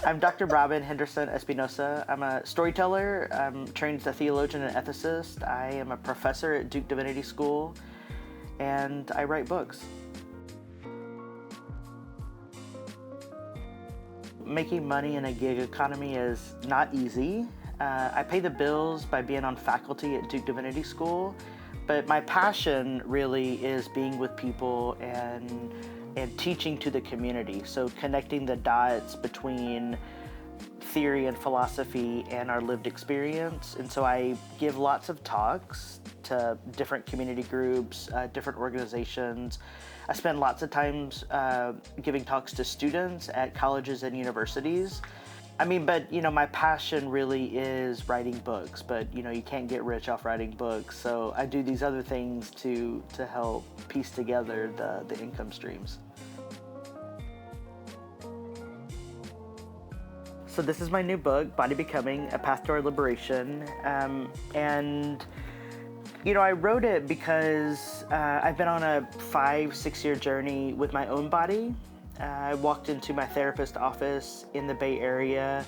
I'm Dr. Robyn Henderson-Espinoza. I'm a storyteller. I'm trained as a theologian and ethicist. I am a professor at Duke Divinity School, and I write books. Making money in a gig economy is not easy. I pay the bills by being on faculty at Duke Divinity School, but my passion really is being with people and teaching to the community. So connecting the dots between theory and philosophy and our lived experience. And so I give lots of talks to different community groups, different organizations. I spend lots of times giving talks to students at colleges and universities. But my passion really is writing books, but you can't get rich off writing books. So I do these other things to help piece together the income streams. So this is my new book, Body Becoming, A Path to Our Liberation. I wrote it because I've been on a 5-6 year journey with my own body. I walked into my therapist's office in the Bay Area.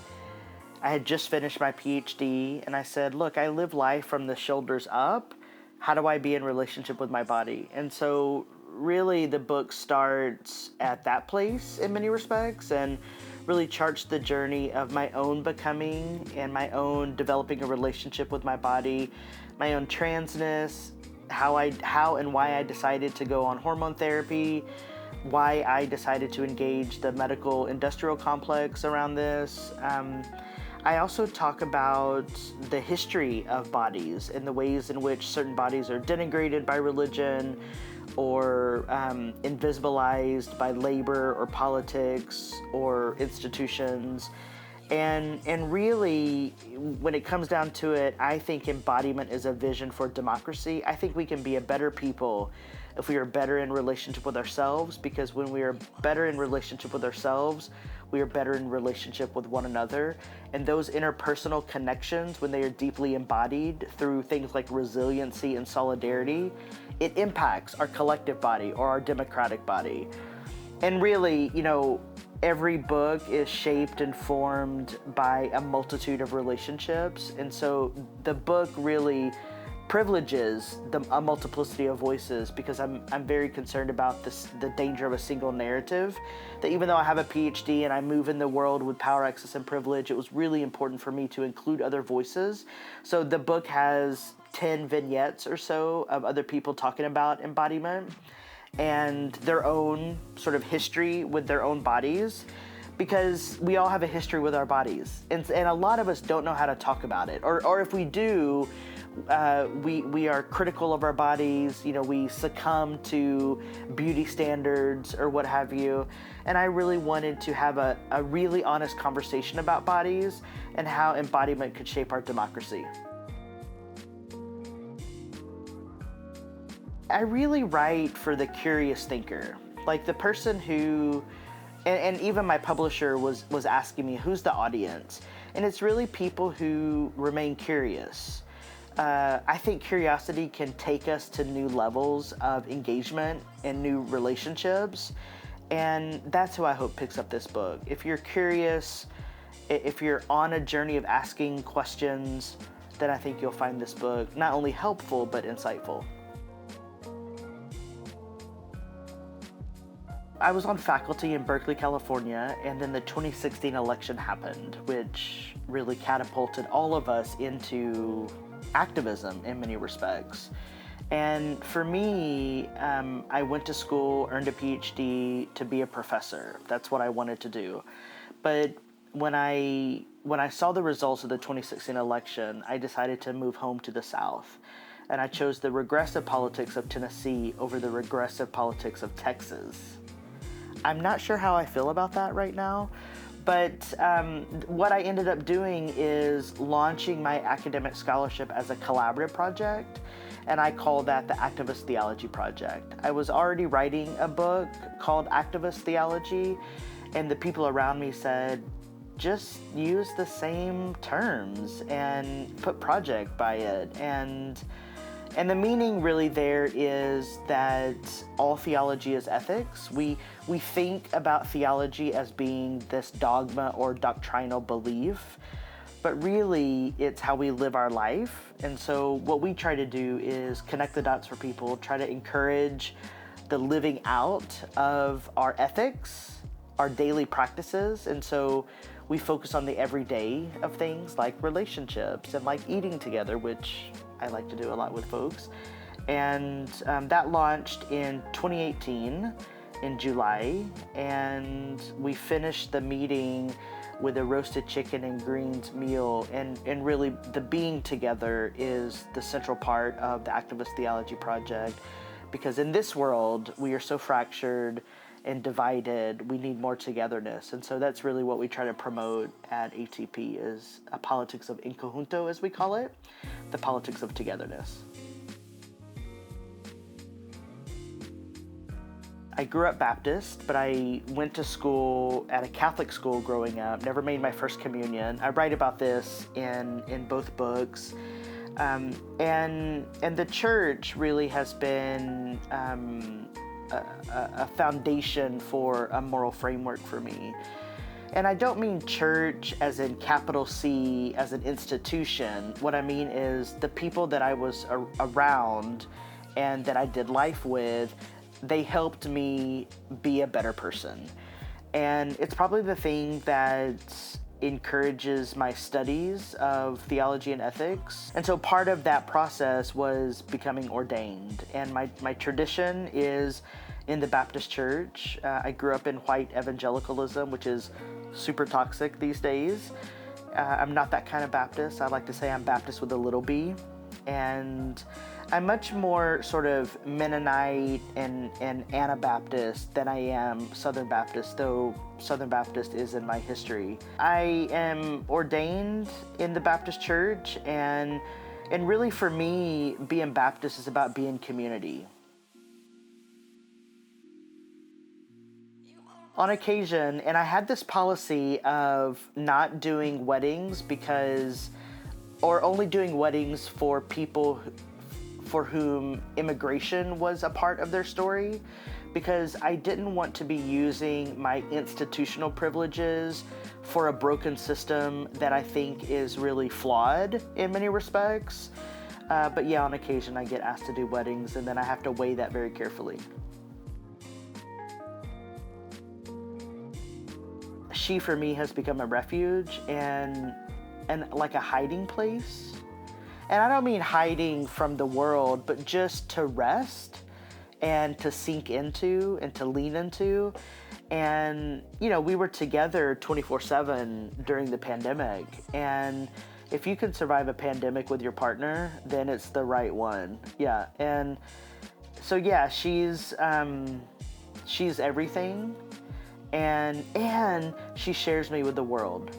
I had just finished my PhD, and I said, look, I live life from the shoulders up. How do I be in relationship with my body? And so really the book starts at that place in many respects, and really charts the journey of my own becoming and my own developing a relationship with my body, my own transness, how and why I decided to go on hormone therapy, why I decided to engage the medical industrial complex around this. I also talk about the history of bodies and the ways in which certain bodies are denigrated by religion or invisibilized by labor or politics or institutions. And really, when it comes down to it, I think embodiment is a vision for democracy. I think we can be a better people if we are better in relationship with ourselves, because when we are better in relationship with ourselves, we are better in relationship with one another. And those interpersonal connections, when they are deeply embodied through things like resiliency and solidarity, it impacts our collective body or our democratic body. And really, every book is shaped and formed by a multitude of relationships. And so the book really privileges a multiplicity of voices, because I'm very concerned about the danger of a single narrative. That even though I have a PhD and I move in the world with power, access, and privilege, it was really important for me to include other voices. So the book has 10 vignettes or so of other people talking about embodiment and their own sort of history with their own bodies, because we all have a history with our bodies, and a lot of us don't know how to talk about it, or if we do, we are critical of our bodies. We succumb to beauty standards or what have you. And I really wanted to have a really honest conversation about bodies and how embodiment could shape our democracy. I really write for the curious thinker, like the person who, and even my publisher was asking me, who's the audience? And it's really people who remain curious. I think curiosity can take us to new levels of engagement and new relationships. And that's who I hope picks up this book. If you're curious, if you're on a journey of asking questions, then I think you'll find this book not only helpful, but insightful. I was on faculty in Berkeley, California, and then the 2016 election happened, which really catapulted all of us into activism in many respects. And for me, I went to school, earned a PhD to be a professor. That's what I wanted to do. But when I saw the results of the 2016 election, I decided to move home to the South. And I chose the regressive politics of Tennessee over the regressive politics of Texas. I'm not sure how I feel about that right now, but what I ended up doing is launching my academic scholarship as a collaborative project, and I call that the Activist Theology Project. I was already writing a book called Activist Theology, and the people around me said, just use the same terms and put project by it. And And the meaning really there is that all theology is ethics. We think about theology as being this dogma or doctrinal belief, but really it's how we live our life. And so what we try to do is connect the dots for people, try to encourage the living out of our ethics, our daily practices. And so we focus on the everyday of things like relationships and like eating together, which I like to do a lot with folks. And that launched in 2018 in July. And we finished the meeting with a roasted chicken and greens meal. And really the being together is the central part of the Activist Theology Project. Because in this world, we are so fractured and divided, we need more togetherness. And so that's really what we try to promote at ATP is a politics of in conjunto, as we call it, the politics of togetherness. I grew up Baptist, but I went to school at a Catholic school growing up, never made my first communion. I write about this in both books. And the church really has been a foundation for a moral framework for me. And I don't mean church as in capital C, as an institution. What I mean is the people that I was around and that I did life with, they helped me be a better person. And it's probably the thing that encourages my studies of theology and ethics. And so part of that process was becoming ordained. And my tradition is in the Baptist church. I grew up in white evangelicalism, which is super toxic these days. I'm not that kind of Baptist. I like to say I'm Baptist with a little b. And I'm much more sort of Mennonite and Anabaptist than I am Southern Baptist, though Southern Baptist is in my history. I am ordained in the Baptist church, and really for me, being Baptist is about being community. On occasion, and I had this policy of not doing weddings or only doing weddings for people for whom immigration was a part of their story, because I didn't want to be using my institutional privileges for a broken system that I think is really flawed in many respects. But yeah, on occasion I get asked to do weddings, and then I have to weigh that very carefully. She, for me, has become a refuge and like a hiding place. And I don't mean hiding from the world, but just to rest and to sink into and to lean into. And, we were together 24/7 during the pandemic. And if you can survive a pandemic with your partner, then it's the right one. Yeah. And so, yeah, she's everything. And she shares me with the world.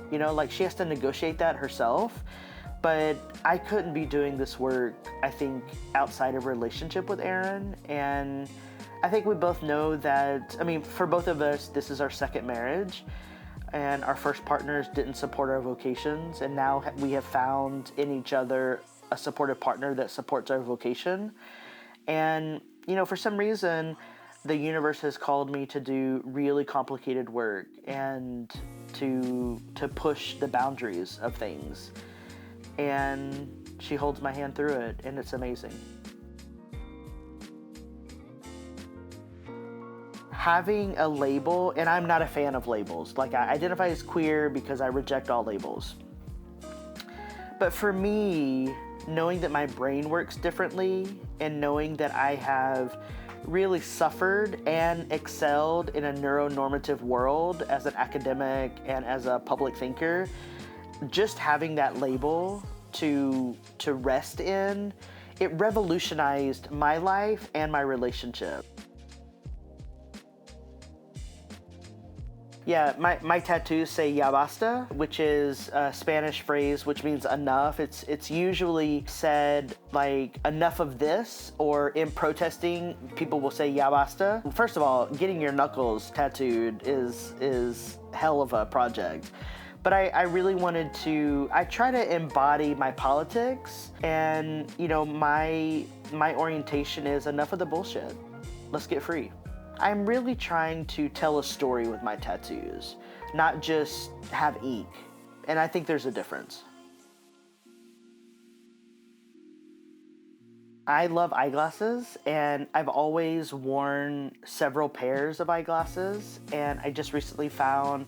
She has to negotiate that herself. But I couldn't be doing this work, I think, outside of relationship with Erin. And I think we both know that, for both of us, this is our second marriage. And our first partners didn't support our vocations. And now we have found in each other a supportive partner that supports our vocation. And, for some reason, the universe has called me to do really complicated work and to push the boundaries of things. And she holds my hand through it, and it's amazing. Having a label, and I'm not a fan of labels. I identify as queer because I reject all labels. But for me, knowing that my brain works differently and knowing that I have really suffered and excelled in a neuronormative world as an academic and as a public thinker, just having that label to rest in, it revolutionized my life and my relationship. Yeah, my tattoos say ya basta, which is a Spanish phrase which means enough. It's usually said like enough of this, or in protesting, people will say ya basta. First of all, getting your knuckles tattooed is hell of a project. But I really wanted to, I try to embody my politics, and, you know, my orientation is enough of the bullshit. Let's get free. I'm really trying to tell a story with my tattoos, not just have ink. And I think there's a difference. I love eyeglasses, and I've always worn several pairs of eyeglasses, and I just recently found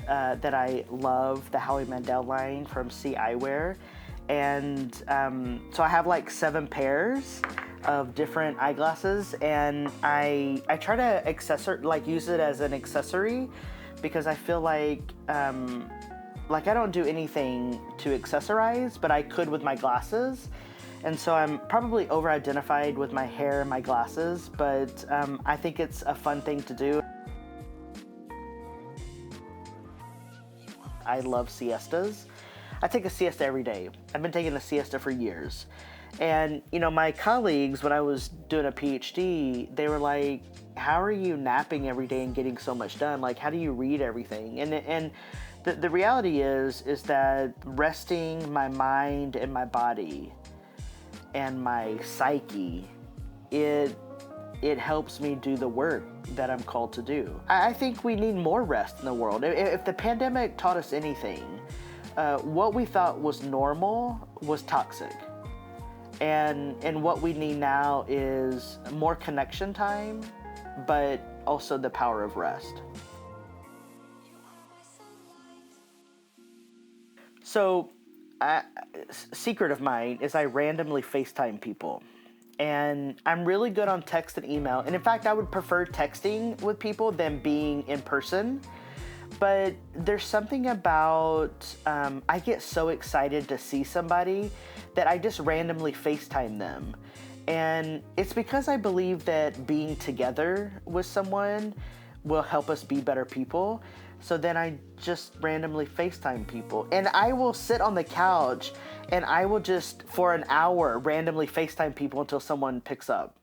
that I love the Howie Mandel line from C Eyewear, and so I have like 7 pairs of different eyeglasses, and I try to use it as an accessory, because I feel like I don't do anything to accessorize, but I could with my glasses. And so I'm probably over-identified with my hair and my glasses, but I think it's a fun thing to do. I love siestas. I take a siesta every day. I've been taking a siesta for years. And, you know, my colleagues, when I was doing a PhD, they were like, how are you napping every day and getting so much done? Like, how do you read everything? And the reality is that resting my mind and my body and my psyche, it helps me do the work that I'm called to do. I think we need more rest in the world. If the pandemic taught us anything, what we thought was normal was toxic. And what we need now is more connection time, but also the power of rest. So, secret of mine is I randomly FaceTime people. And I'm really good on text and email. And in fact, I would prefer texting with people than being in person. But there's something about, I get so excited to see somebody that I just randomly FaceTime them. And it's because I believe that being together with someone will help us be better people. So then I just randomly FaceTime people. And I will sit on the couch and I will just, for an hour, randomly FaceTime people until someone picks up.